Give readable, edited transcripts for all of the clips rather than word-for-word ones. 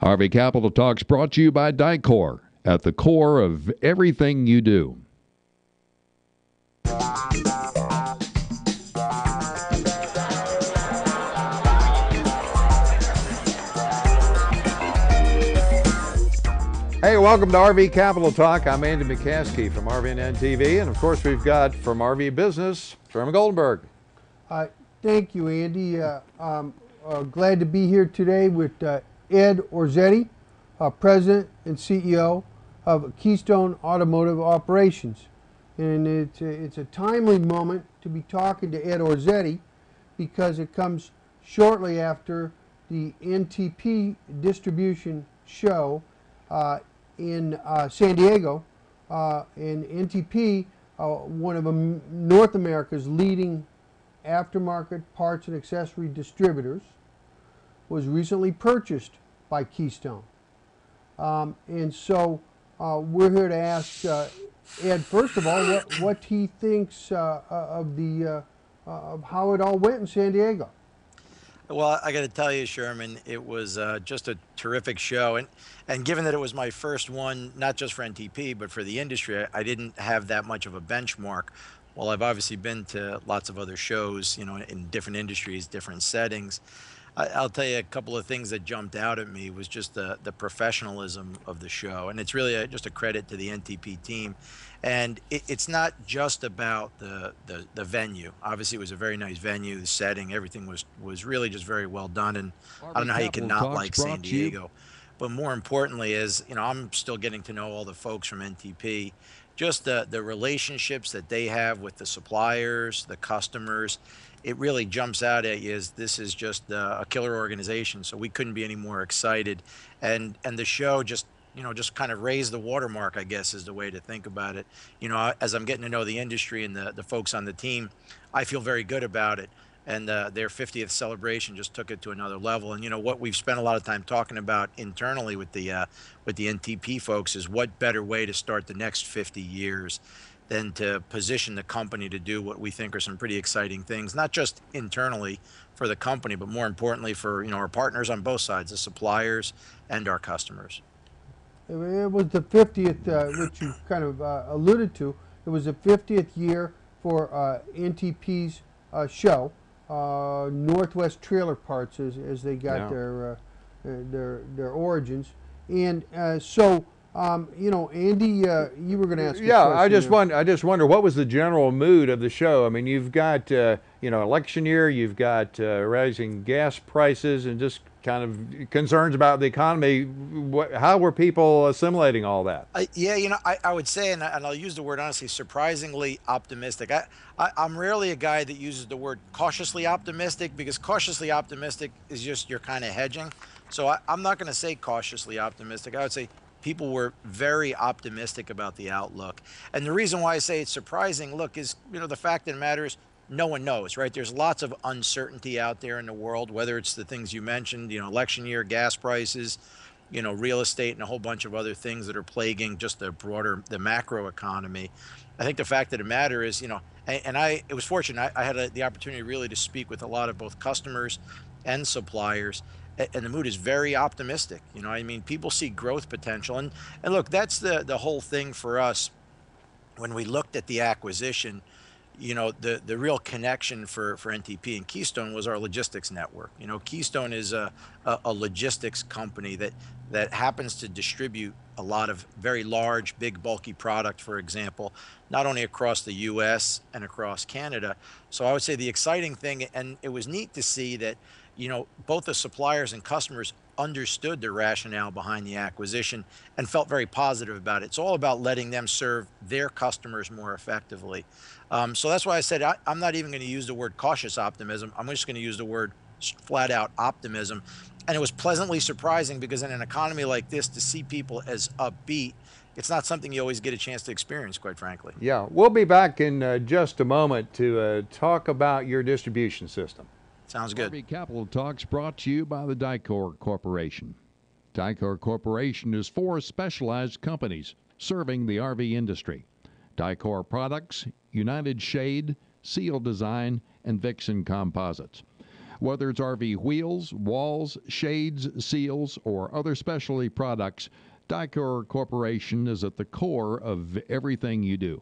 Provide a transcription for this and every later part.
RV Capital Talks brought to you by Dicor, at the core of everything you do. Hey, welcome to RV Capital Talk. I'm Andy McCaskey from RVNN TV, and of course we've got from RV Business, Sherman Goldenberg. Thank you, Andy. I'm glad to be here today with Ed Orzetti, President and CEO of Keystone Automotive Operations. And it's a timely moment to be talking to Ed Orzetti because it comes shortly after the NTP distribution show in San Diego. And NTP, one of North America's leading aftermarket parts and accessory distributors, was recently purchased by Keystone. And so we're here to ask Ed, first of all, what he thinks of how it all went in San Diego. Well, I got to tell you, Sherman, it was just a terrific show. And given that it was my first one, not just for NTP, but for the industry, I didn't have that much of a benchmark. Well, I've obviously been to lots of other shows, you know, in different industries, different settings. I'll tell you a couple of things that jumped out at me was just the professionalism of the show. And it's really just a credit to the NTP team. And it's not just about the venue. Obviously, it was a very nice venue, the setting, everything was really just very well done. And I don't know how you could not like San Diego. But more importantly is, you know, I'm still getting to know all the folks from NTP. Just the relationships that they have with the suppliers, the customers, it really jumps out at you as this is just a killer organization. So we couldn't be any more excited. And the show just, you know, just kind of raised the watermark, I guess, is the way to think about it. You know, as I'm getting to know the industry and the folks on the team, I feel very good about it. And their 50th celebration just took it to another level. And you know what we've spent a lot of time talking about internally with the NTP folks is what better way to start the next 50 years than to position the company to do what we think are some pretty exciting things, not just internally for the company, but more importantly for, you know, our partners on both sides, the suppliers and our customers. It was the 50th, which you kind of alluded to. It was the 50th year for NTP's show. Northwest Trailer Parts as they got their origins, and so you know, Andy, you were going to ask. Yeah, I just wonder what was the general mood of the show. I mean, you've got you know, election year, you've got rising gas prices, and just kind of concerns about the economy. How were people assimilating all that? Yeah, you know, I would say, and I'll use the word honestly, surprisingly optimistic. I'm rarely a guy that uses the word cautiously optimistic, because cautiously optimistic is just you're kind of hedging. So I'm not going to say cautiously optimistic. I would say people were very optimistic about the outlook. And the reason why I say it's surprising, look, is, you know, the fact that matters, no one knows, right? There's lots of uncertainty out there in the world, whether it's the things you mentioned, you know, election year, gas prices, you know, real estate, and a whole bunch of other things that are plaguing just the macro economy. I think the fact of the matter is, you know, and it was fortunate, I had the opportunity really to speak with a lot of both customers and suppliers, and the mood is very optimistic. You know, I mean, people see growth potential, and look, that's the whole thing for us. When we looked at the acquisition, you know, the real connection for NTP and Keystone was our logistics network. You know, Keystone is a logistics company that happens to distribute a lot of very large, big, bulky product, for example, not only across the US and across Canada. So I would say the exciting thing, and it was neat to see that, you know, both the suppliers and customers understood the rationale behind the acquisition and felt very positive about it. It's all about letting them serve their customers more effectively. So that's why I said I'm not even going to use the word cautious optimism. I'm just going to use the word flat out optimism. And it was pleasantly surprising because in an economy like this, to see people as upbeat, it's not something you always get a chance to experience, quite frankly. Yeah, we'll be back in just a moment to talk about your distribution system. Sounds good. RV Capital Talks brought to you by the Dicor Corporation. Dicor Corporation is 4 specialized companies serving the RV industry. Dicor Products, United Shade, Seal Design, and Vixen Composites. Whether it's RV wheels, walls, shades, seals, or other specialty products, Dicor Corporation is at the core of everything you do.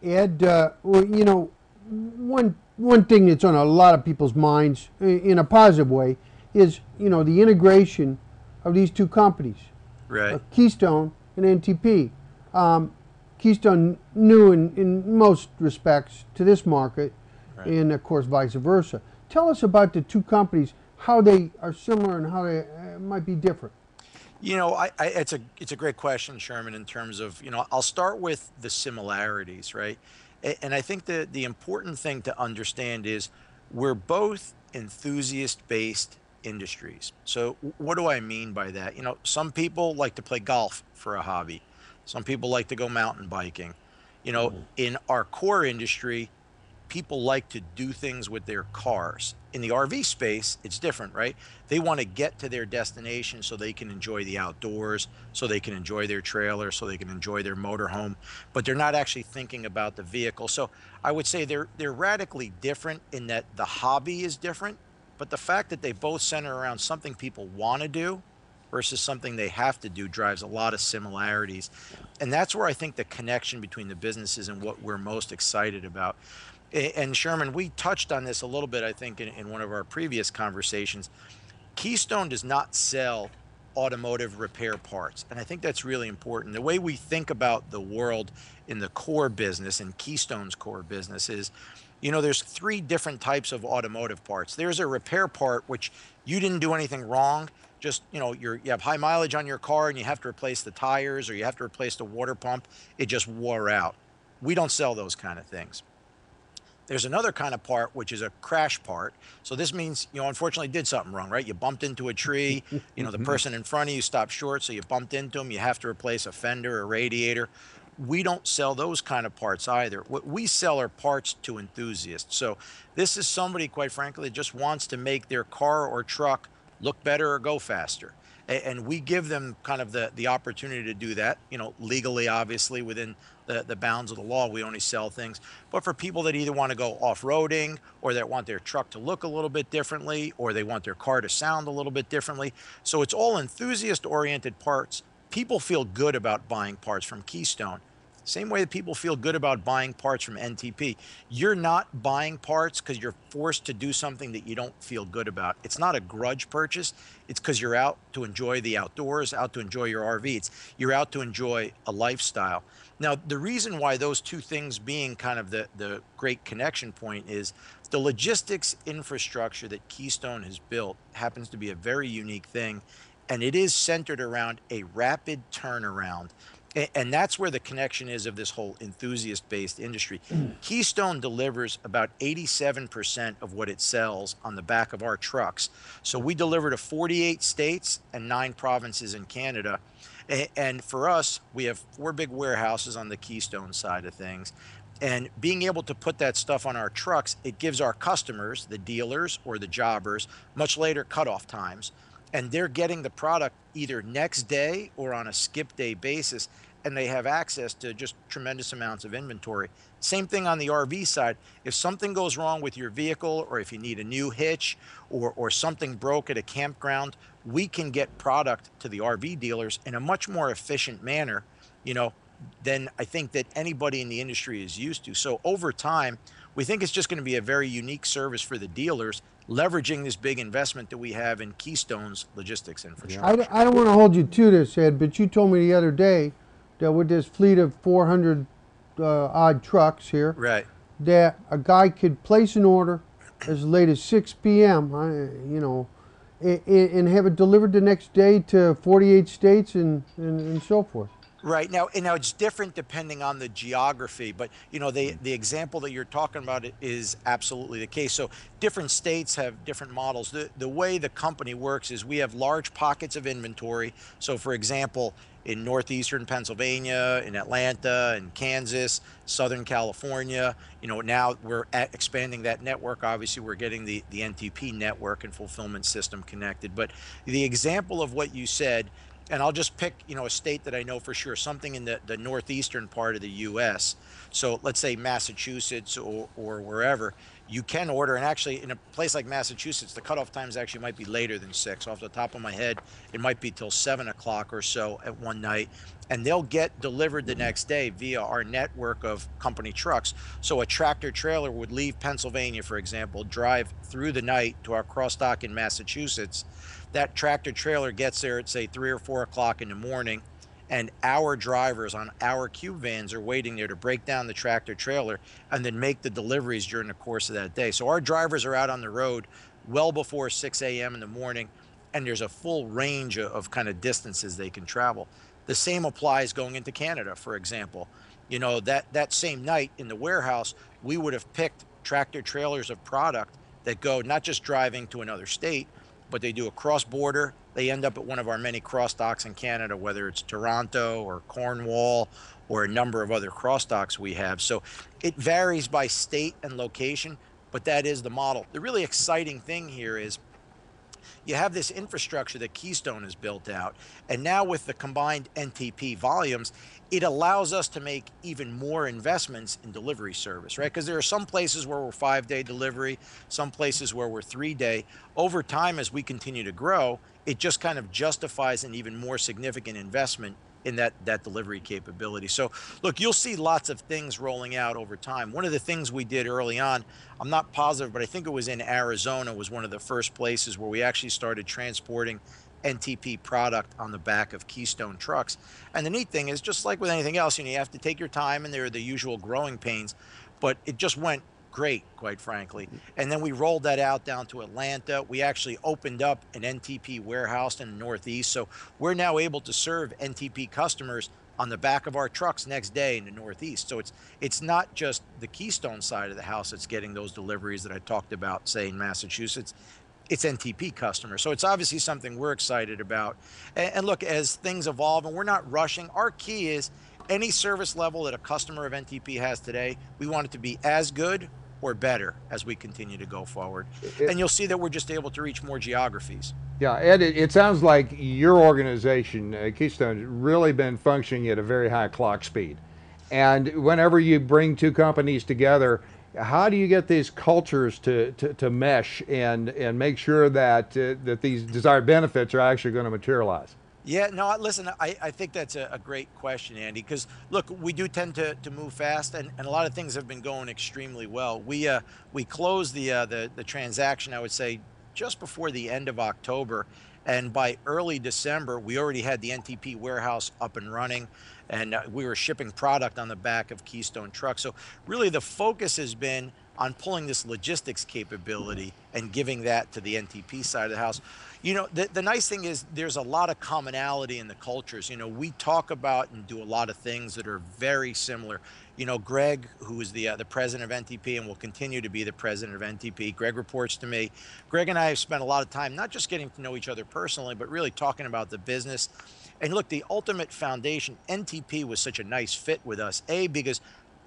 Ed, well, you know, one thing that's on a lot of people's minds in a positive way is, you know, the integration of these two companies, Right. Keystone and NTP. Keystone new in most respects to this market, Right. and of course vice versa. Tell us about the two companies, how they are similar and how they might be different. You know, it's a great question, Sherman. In terms of, I'll start with the similarities, right? And I think the important thing to understand is we're both enthusiast-based industries. So what do I mean by that? Some people like to play golf for a hobby. Some people like to go mountain biking. In our core industry, people like to do things with their cars. In the RV space, it's different, right? They want to get to their destination so they can enjoy the outdoors, so they can enjoy their trailer, so they can enjoy their motorhome, but they're not actually thinking about the vehicle. So I would say they're radically different in that the hobby is different, but the fact that they both center around something people want to do versus something they have to do drives a lot of similarities. And that's where I think the connection between the businesses and what we're most excited about. And Sherman, we touched on this a little bit, I think, in one of our previous conversations. Keystone does not sell automotive repair parts. And I think that's really important. The way we think about the world in the core business and Keystone's core business is, there's three different types of automotive parts. There's a repair part, which you didn't do anything wrong. Just, you have high mileage on your car and you have to replace the tires or you have to replace the water pump. It just wore out. We don't sell those kind of things. There's another kind of part, which is a crash part. So this means, unfortunately did something wrong, right? You bumped into a tree, the person in front of you stopped short, so you bumped into them. You have to replace a fender, a radiator. We don't sell those kind of parts either. What we sell are parts to enthusiasts. So this is somebody, quite frankly, that just wants to make their car or truck look better or go faster. And we give them kind of the opportunity to do that, legally, obviously, within the bounds of the law. We only sell things. But for people that either want to go off-roading or that want their truck to look a little bit differently or they want their car to sound a little bit differently. So it's all enthusiast-oriented parts. People feel good about buying parts from Keystone. Same way that people feel good about buying parts from NTP. You're not buying parts because you're forced to do something that you don't feel good about. It's not a grudge purchase. It's because you're out to enjoy the outdoors, out to enjoy your RV. You're out to enjoy a lifestyle. Now, the reason why those two things being kind of the great connection point is the logistics infrastructure that Keystone has built happens to be a very unique thing, and it is centered around a rapid turnaround. And that's where the connection is of this whole enthusiast-based industry. Keystone delivers about 87% of what it sells on the back of our trucks. So we deliver to 48 states and 9 provinces in Canada. And for us, we have 4 big warehouses on the Keystone side of things. And being able to put that stuff on our trucks, it gives our customers, the dealers or the jobbers, much later cutoff times. And they're getting the product either next day or on a skip day basis, and they have access to just tremendous amounts of inventory. Same thing on the RV side. If something goes wrong with your vehicle, or if you need a new hitch, or something broke at a campground, we can get product to the RV dealers in a much more efficient manner, than I think that anybody in the industry is used to. So over time, we think it's just going to be a very unique service for the dealers, leveraging this big investment that we have in Keystone's logistics infrastructure. I don't want to hold you to this, Ed, but you told me the other day that with this fleet of 400 odd trucks here, Right. that a guy could place an order as late as 6 p.m., and have it delivered the next day to 48 states and so forth. Right. Now it's different depending on the geography, but the example that you're talking about is absolutely the case. So different states have different models. The way the company works is we have large pockets of inventory. So for example, in northeastern Pennsylvania, in Atlanta, in Kansas, Southern California, now we're expanding that network. Obviously, we're getting the NTP network and fulfillment system connected. But the example of what you said, and I'll just pick, a state that I know for sure, something in the northeastern part of the U.S. So let's say Massachusetts or wherever. you can order. And actually, in a place like Massachusetts, the cutoff times actually might be later than 6. Off the top of my head, it might be till 7 o'clock or so at one night. And they'll get delivered the next day via our network of company trucks. So a tractor trailer would leave Pennsylvania, for example, drive through the night to our cross dock in Massachusetts. That tractor trailer gets there at, say, 3 or 4 o'clock in the morning, and our drivers on our cube vans are waiting there to break down the tractor trailer and then make the deliveries during the course of that day. So our drivers are out on the road well before 6 a.m. in the morning, and there's a full range of kind of distances they can travel. The same applies going into Canada, for example. You know, that same night in the warehouse, we would have picked tractor trailers of product that go not just driving to another state, but they do a cross border. They end up at one of our many cross docks in Canada, whether it's Toronto or Cornwall or a number of other cross docks we have. So it varies by state and location, but that is the model. The really exciting thing here is you have this infrastructure that Keystone has built out. And now with the combined NTP volumes, it allows us to make even more investments in delivery service, right? Because there are some places where we're 5-day delivery, some places where we're 3-day. Over time, as we continue to grow, it just kind of justifies an even more significant investment in that delivery capability. So look, you'll see lots of things rolling out over time. One of the things we did early on, I'm not positive, but I think it was in Arizona, was one of the first places where we actually started transporting NTP product on the back of Keystone trucks. And the neat thing is, just like with anything else, you know, you have to take your time, and there are the usual growing pains, but it just went great, quite frankly. And then we rolled that out down to Atlanta. We actually opened up an NTP warehouse in the Northeast. So we're now able to serve NTP customers on the back of our trucks next day in the Northeast. So it's not just the Keystone side of the house that's getting those deliveries that I talked about, say, in Massachusetts. It's NTP customers. So it's obviously something we're excited about. And look, as things evolve, and we're not rushing, our key is any service level that a customer of NTP has today, we want it to be as good or better as we continue to go forward. And you'll see that we're just able to reach more geographies. Yeah, Ed, it sounds like your organization, Keystone, has really been functioning at a very high clock speed. And whenever you bring two companies together, how do you get these cultures to mesh and make sure that that these desired benefits are actually going to materialize? Yeah, no, listen, I think that's a great question, Andy, because look, we do tend to move fast, and a lot of things have been going extremely well. We closed the transaction, I would say, just before the end of October, and by early December, we already had the NTP warehouse up and running, and we were shipping product on the back of Keystone trucks. So really the focus has been on pulling this logistics capability and giving that to the NTP side of the house. You know, the nice thing is there's a lot of commonality in the cultures. You know, we talk about and do a lot of things that are very similar. You know, Greg, who is the president of NTP and will continue to be the president of NTP, Greg reports to me. Greg and I have spent a lot of time not just getting to know each other personally, but really talking about the business. And look, the ultimate foundation, NTP was such a nice fit with us, because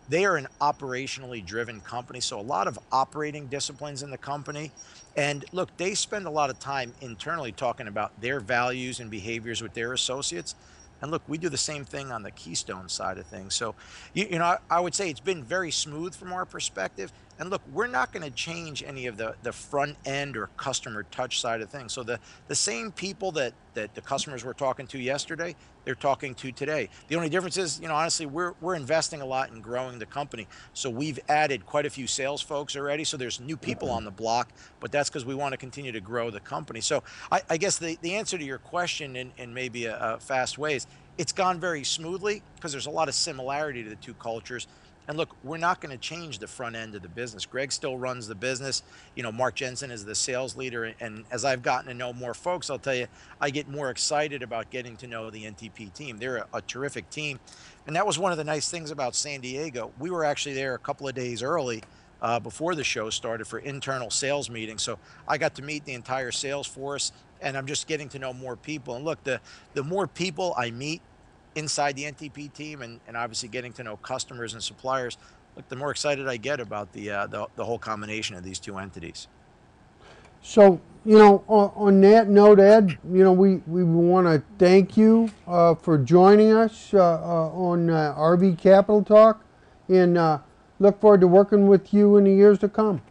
they are an operationally driven company, so a lot of operating disciplines in the company. And look, they spend a lot of time internally talking about their values and behaviors with their associates. And look, we do the same thing on the Keystone side of things. So, you know, I would say it's been very smooth from our perspective. And look, we're not going to change any of the front end or customer touch side of things. So the same people that the customers were talking to yesterday, they're talking to today. The only difference is, you know, honestly, we're investing a lot in growing the company. So we've added quite a few sales folks already. So there's new people on the block, but that's because we want to continue to grow the company. So I guess the answer to your question in maybe a fast way is it's gone very smoothly because there's a lot of similarity to the two cultures. And look, we're not going to change the front end of the business. Greg still runs the business. You know, Mark Jensen is the sales leader. And as I've gotten to know more folks, I'll tell you, I get more excited about getting to know the NTP team. They're a terrific team. And that was one of the nice things about San Diego. We were actually there a couple of days early before the show started for internal sales meetings. So I got to meet the entire sales force, and I'm just getting to know more people. And look, the more people I meet inside the NTP team and obviously getting to know customers and suppliers, look, the more excited I get about the whole combination of these two entities. So, you know, on that note, Ed, you know, we want to thank you for joining us on RV Capital Talk, and look forward to working with you in the years to come.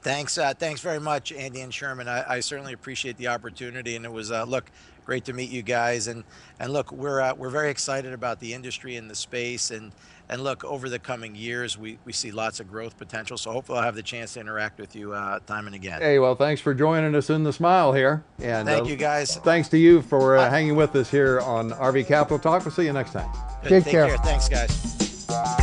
Thanks very much, Andy and Sherman. I certainly appreciate the opportunity, and it was look, great to meet you guys. And look, we're very excited about the industry and the space, and look, over the coming years, we see lots of growth potential. So hopefully, I'll have the chance to interact with you time and again. Hey, well, thanks for joining us in the Smile here, and Thank you, guys. thanks to you for hanging with us here on RV Capital Talk. We'll see you next time. Take care. Thanks, guys.